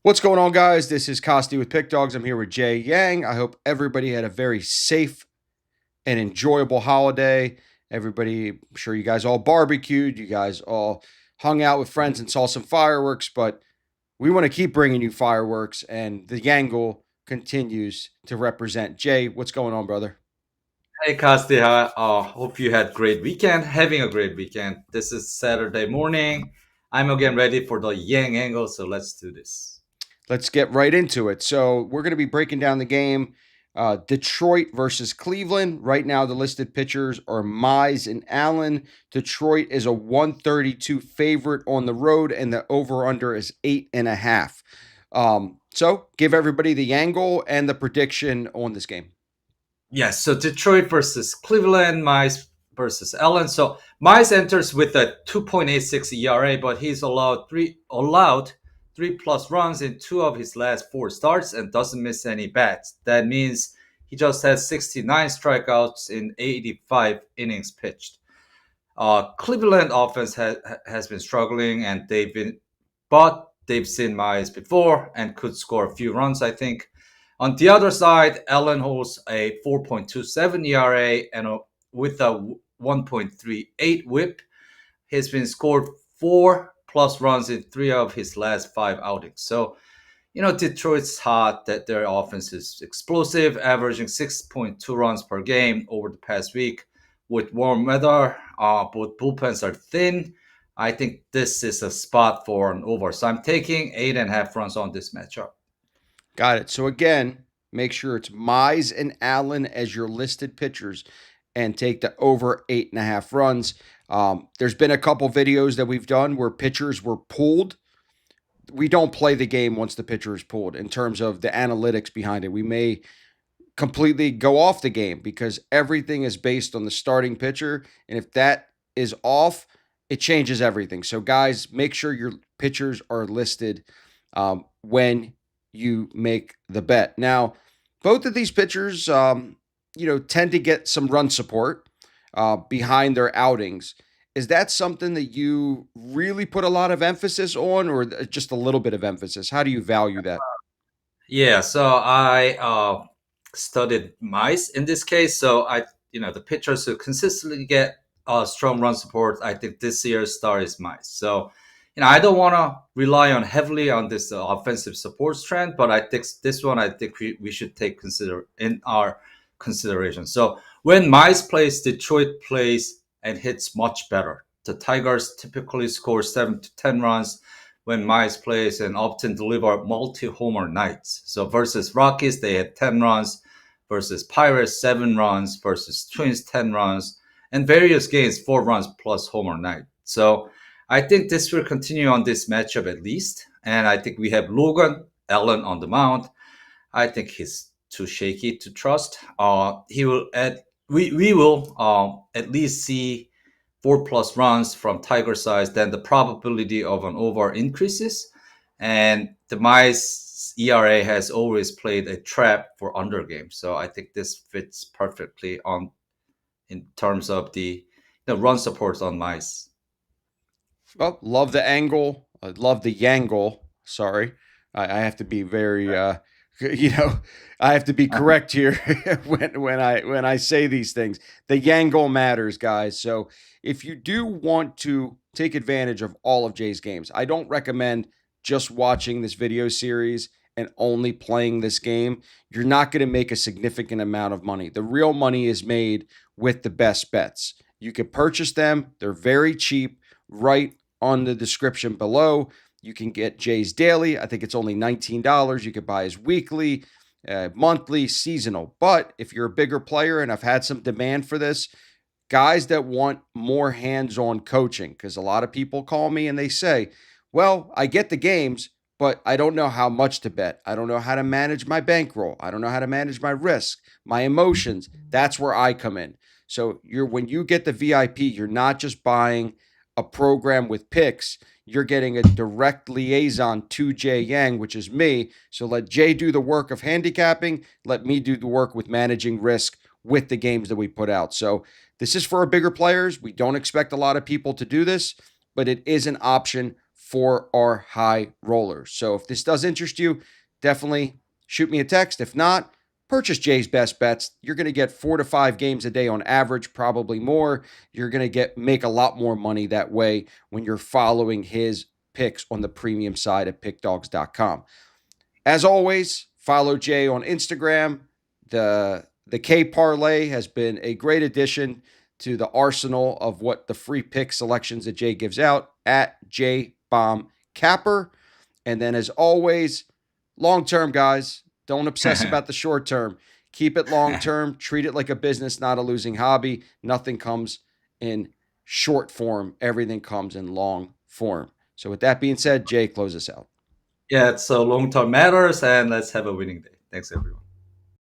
What's going on, guys? This is Costi with Pick Dogs. I'm here with Jay Yang. I hope everybody had a very safe and enjoyable holiday. Everybody, I'm sure you guys all barbecued. You guys all hung out with friends and saw some fireworks, but we want to keep bringing you fireworks, and the Yangle continues to represent. Jay, what's going on, brother? Hey, Costi. Hope you had great weekend. Having a great weekend. This is Saturday morning. I'm again ready for the Yang angle, so let's do this. Let's get right into it. So we're going to be breaking down the game. Detroit versus Cleveland. Right now, the listed pitchers are Mize and Allen. Detroit is a 132 favorite on the road, and the over/under is 8.5. So give everybody the angle and the prediction on this game. Yes, so Detroit versus Cleveland, Mice versus Allen. So Mice enters with a 2.86 ERA, but he's allowed three plus runs in two of his last four starts and doesn't miss any bats. That means he just has 69 strikeouts in 85 innings pitched. Cleveland offense has been struggling, and they've seen Mize before and could score a few runs, I think. On the other side, Allen holds a 4.27 ERA with a 1.38 WHIP. He's been scored four plus runs in three of his last five outings. So, Detroit's hot that their offense is explosive, averaging 6.2 runs per game over the past week. With warm weather, both bullpens are thin. I think this is a spot for an over. So I'm taking 8.5 runs on this matchup. Got it. So again, make sure it's Mize and Allen as your listed pitchers and take the over 8.5 runs. There's been a couple videos that we've done where pitchers were pulled. We don't play the game once the pitcher is pulled in terms of the analytics behind it. We may completely go off the game because everything is based on the starting pitcher. And if that is off, it changes everything. So, guys, make sure your pitchers are listed when you make the bet. Now, both of these pitchers, tend to get some run support behind their outings. Is that something that you really put a lot of emphasis on, or just a little bit of emphasis? How do you value that? Yeah, so I studied mice in this case. So the pitchers who consistently get strong run support, I think this year's star is mice. So, I don't want to rely on heavily on this offensive support trend, but I think this one, I think we should take in our consideration. So when mice plays, Detroit plays and hits much better. The Tigers typically score 7 to 10 runs when Mize plays and often deliver multi-homer nights. So versus Rockies, they had 10 runs, versus Pirates, 7 runs, versus Twins, 10 runs, and various games, 4 runs plus homer night. So I think this will continue on this matchup at least. And I think we have Logan Allen on the mound. I think he's too shaky to trust. He will at we will at least see 4 plus runs from Tiger size, then the probability of an over increases. And the Mice ERA has always played a trap for under games. So I think this fits perfectly on in terms of the run support on Mice. Well, love the angle. I love the Yangle. Sorry. I have to be very you know, I have to be correct here when I say these things. The Yangle matters, guys. So if you do want to take advantage of all of Jay's games, I don't recommend just watching this video series and only playing this game. You're not going to make a significant amount of money. The real money is made with the best bets. You can purchase them. They're very cheap right on the description below. You can get Jay's daily. I think it's only $19. You could buy his weekly, monthly, seasonal. But if you're a bigger player, and I've had some demand for this, guys that want more hands on coaching, because a lot of people call me and they say, well, I get the games, but I don't know how much to bet. I don't know how to manage my bankroll. I don't know how to manage my risk, my emotions. That's where I come in. So when you get the VIP, you're not just buying a program with picks. You're getting a direct liaison to Jay Yang, which is me. So let Jay do the work of handicapping. Let me do the work with managing risk with the games that we put out. So this is for our bigger players. We don't expect a lot of people to do this, but it is an option for our high rollers. So if this does interest you, definitely shoot me a text. If not, purchase Jay's Best Bets. You're going to get 4 to 5 games a day on average, probably more. You're going to make a lot more money that way when you're following his picks on the premium side at pickdogs.com. As always, follow Jay on Instagram. The K Parlay has been a great addition to the arsenal of what the free pick selections that Jay gives out at JBombCapper. And then, as always, long term, guys, don't obsess about the short term. Keep it long term. Treat it like a business, not a losing hobby. Nothing comes in short form, everything comes in long form. So, with that being said, Jay, close us out. Yeah, so long term matters, and let's have a winning day. Thanks, everyone.